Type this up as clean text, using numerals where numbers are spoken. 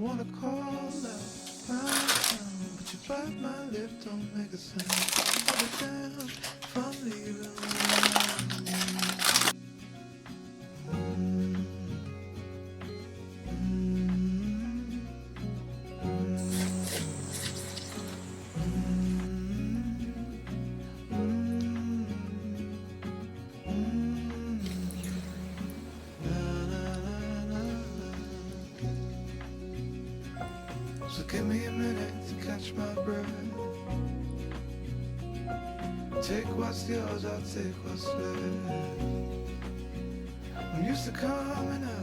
wanna call out my name, but you bite my lip, don't make a sound. I'll be damned if I'm leaving without you. So give me a minute to catch my breath. Take what's yours, I'll take what's left. I'm used to coming out